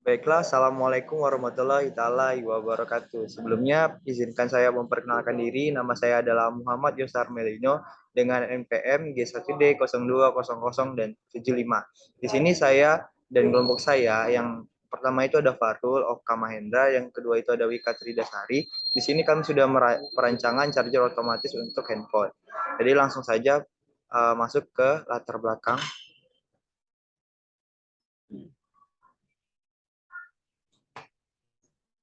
Baiklah, Assalamualaikum warahmatullahi taala wabarakatuh. Sebelumnya, izinkan saya memperkenalkan diri. Nama saya adalah Muhammad Yosar Melino dengan NPM G1D 0200 dan 75. Di sini saya dan kelompok saya yang pertama itu ada Farul Oka Mahendra, yang kedua itu ada Wika Tridasari. Di sini kami sudah perancangan charger otomatis untuk handphone. Jadi langsung saja masuk ke latar belakang.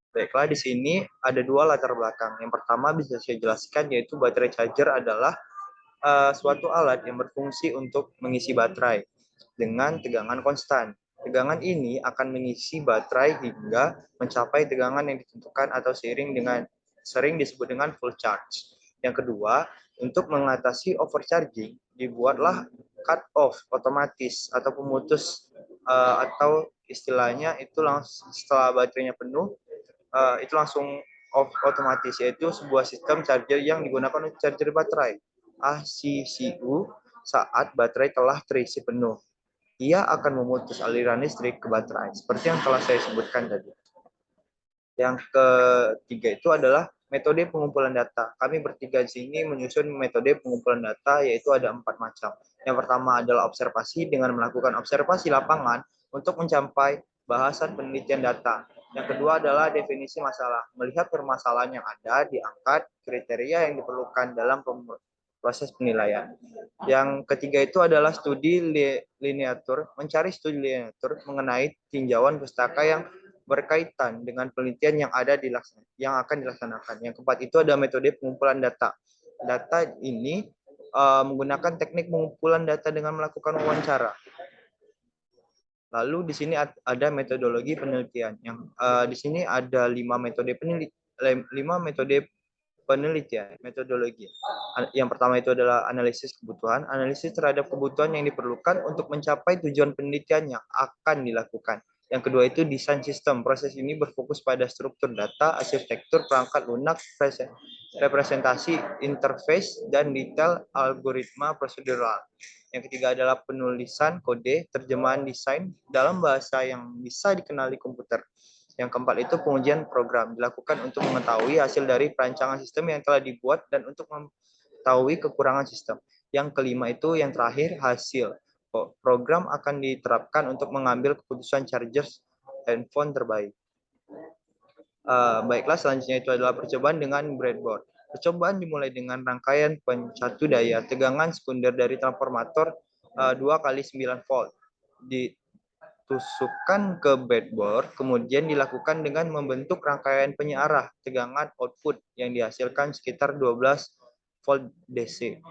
Baiklah, di sini ada dua latar belakang. Yang pertama bisa saya jelaskan yaitu baterai charger adalah suatu alat yang berfungsi untuk mengisi baterai dengan tegangan konstan. Tegangan ini akan mengisi baterai hingga mencapai tegangan yang ditentukan atau sering disebut dengan full charge. Yang kedua, untuk mengatasi overcharging dibuatlah cut off otomatis atau pemutus atau istilahnya itu langsung setelah baterainya penuh itu langsung off otomatis, yaitu sebuah sistem charger yang digunakan untuk charger baterai ACCU saat baterai telah terisi penuh. Ia akan memutus aliran listrik ke baterai seperti yang telah saya sebutkan tadi. Yang ketiga itu adalah metode pengumpulan data. Kami bertiga di sini menyusun metode pengumpulan data, yaitu ada 4 macam. Yang pertama adalah observasi dengan melakukan observasi lapangan untuk mencapai bahasan penelitian data. Yang kedua adalah definisi masalah, melihat permasalahan yang ada, diangkat kriteria yang diperlukan dalam proses penilaian. Yang ketiga itu adalah studi lineatur, mencari studi lineatur mengenai tinjauan pustaka yang berkaitan dengan penelitian yang akan dilaksanakan. Yang keempat itu ada metode pengumpulan data. Data ini menggunakan teknik pengumpulan data dengan melakukan wawancara. Lalu di sini ada metodologi penelitian. Yang di sini ada 5 metode penelitian, metodologi. Yang pertama itu adalah analisis kebutuhan. Analisis terhadap kebutuhan yang diperlukan untuk mencapai tujuan penelitian yang akan dilakukan. Yang kedua itu desain sistem. Proses ini berfokus pada struktur data, arsitektur, perangkat lunak, representasi interface, dan detail algoritma prosedural. Yang ketiga adalah penulisan kode, terjemahan desain dalam bahasa yang bisa dikenali komputer. Yang keempat itu pengujian program dilakukan untuk mengetahui hasil dari perancangan sistem yang telah dibuat dan untuk mengetahui kekurangan sistem. Yang kelima itu yang terakhir hasil. Program akan diterapkan untuk mengambil keputusan charger handphone terbaik. Baiklah, selanjutnya itu adalah percobaan dengan breadboard. Percobaan dimulai dengan rangkaian pencatu daya tegangan sekunder dari transformator 2 kali 9 volt. Ditusukkan ke breadboard, kemudian dilakukan dengan membentuk rangkaian penyearah tegangan output yang dihasilkan sekitar 12 volt DC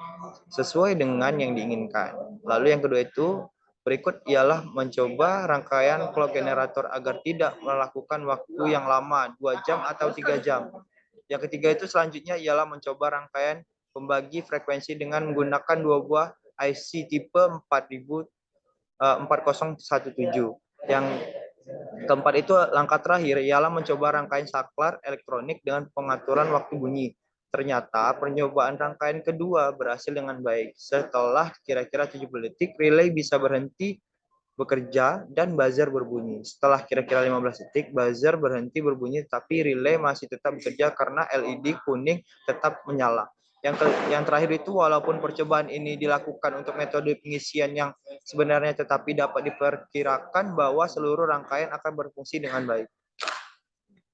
sesuai dengan yang diinginkan. Lalu yang kedua itu berikut ialah mencoba rangkaian clock generator agar tidak melakukan waktu yang lama 2 jam atau 3 jam. Yang ketiga itu selanjutnya ialah mencoba rangkaian pembagi frekuensi dengan menggunakan 2 buah IC tipe 4017. Yang keempat itu langkah terakhir ialah mencoba rangkaian saklar elektronik dengan pengaturan waktu bunyi. Ternyata percobaan rangkaian kedua berhasil dengan baik. Setelah kira-kira 70 detik, relay bisa berhenti bekerja dan buzzer berbunyi. Setelah kira-kira 15 detik, buzzer berhenti berbunyi, tapi relay masih tetap bekerja karena LED kuning tetap menyala. Yang terakhir itu, walaupun percobaan ini dilakukan untuk metode pengisian yang sebenarnya, tetapi dapat diperkirakan bahwa seluruh rangkaian akan berfungsi dengan baik.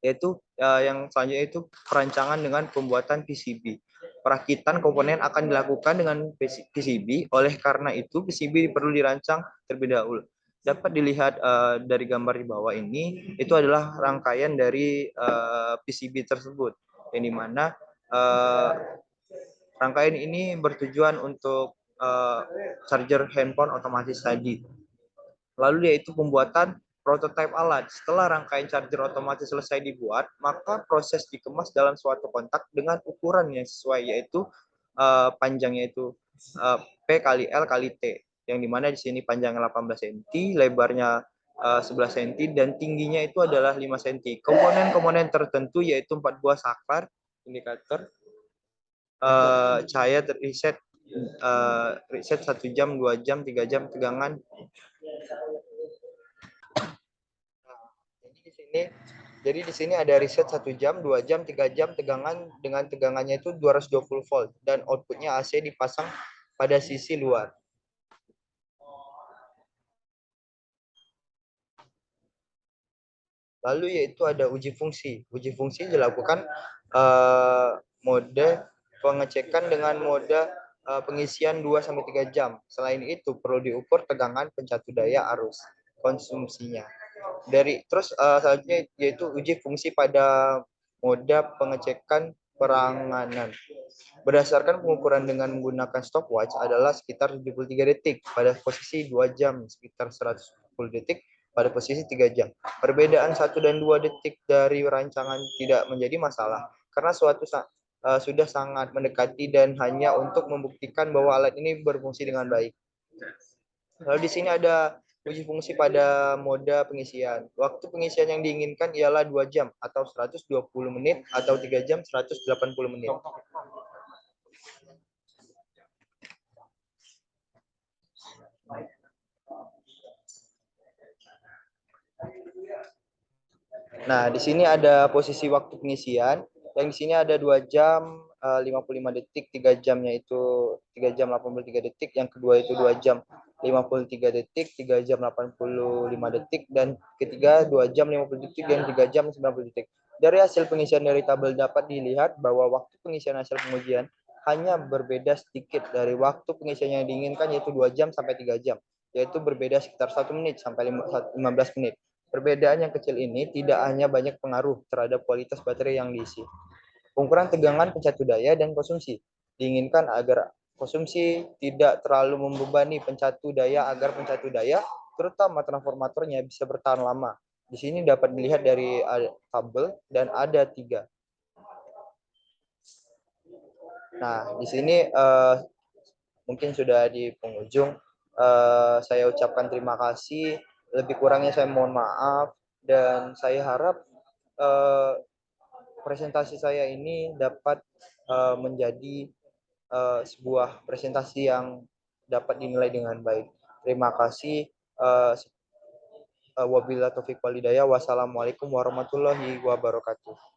Yaitu yang selanjutnya itu perancangan dengan pembuatan PCB. Perakitan komponen akan dilakukan dengan PCB, oleh karena itu PCB perlu dirancang terlebih dahulu. Dapat dilihat dari gambar di bawah ini, itu adalah rangkaian dari PCB tersebut, yang dimana rangkaian ini bertujuan untuk charger handphone otomatis tadi. Lalu yaitu pembuatan prototipe alat. Setelah rangkaian charger otomatis selesai dibuat, maka proses dikemas dalam suatu kontak dengan ukuran yang sesuai, yaitu panjangnya itu P kali L kali T, yang dimana di sini panjangnya 18 cm, lebarnya 11 cm, dan tingginya itu adalah 5 cm. Komponen-komponen tertentu yaitu 4 buah saklar, indikator, cahaya reset, reset 1 jam, 2 jam, 3 jam, tegangan. Jadi di sini ada riset 1 jam, 2 jam, 3 jam tegangan dengan tegangannya itu 220 volt dan outputnya AC dipasang pada sisi luar. Lalu yaitu ada uji fungsi. Uji fungsi dilakukan mode pengecekan dengan mode pengisian 2-3 jam. Selain itu perlu diukur tegangan pencatu daya arus konsumsinya. Selanjutnya yaitu uji fungsi pada mode pengecekan peranganan. Berdasarkan pengukuran dengan menggunakan stopwatch adalah sekitar 73 detik pada posisi 2 jam, sekitar 110 detik pada posisi 3 jam. Perbedaan 1 dan 2 detik dari rancangan tidak menjadi masalah karena sudah sangat mendekati dan hanya untuk membuktikan bahwa alat ini berfungsi dengan baik. Lalu di sini ada uji fungsi pada mode pengisian. Waktu pengisian yang diinginkan ialah 2 jam atau 120 menit atau 3 jam 180 menit. Nah, di sini ada posisi waktu pengisian. Yang di sini ada 2 jam 55 detik, 3 jamnya itu 3 jam 83 detik, yang kedua itu 2 jam 53 detik, 3 jam 85 detik, dan ketiga 2 jam 50 detik, dan 3 jam 90 detik. Dari hasil pengisian dari tabel dapat dilihat bahwa waktu pengisian hasil pengujian hanya berbeda sedikit dari waktu pengisian yang diinginkan, yaitu 2 jam sampai 3 jam, yaitu berbeda sekitar 1 menit sampai 15 menit. Perbedaan yang kecil ini tidak hanya banyak pengaruh terhadap kualitas baterai yang diisi. Pengukuran tegangan pencatu daya dan konsumsi. Diinginkan agar konsumsi tidak terlalu membebani pencatu daya agar pencatu daya, terutama transformatornya, bisa bertahan lama. Di sini dapat dilihat dari tabel dan ada 3. Nah, di sini mungkin sudah di penghujung. Saya ucapkan terima kasih. Lebih kurangnya saya mohon maaf. Dan saya harap presentasi saya ini dapat menjadi sebuah presentasi yang dapat dinilai dengan baik. Terima kasih. Wabillahi taufiq walhidayah. Wassalamualaikum warahmatullahi wabarakatuh.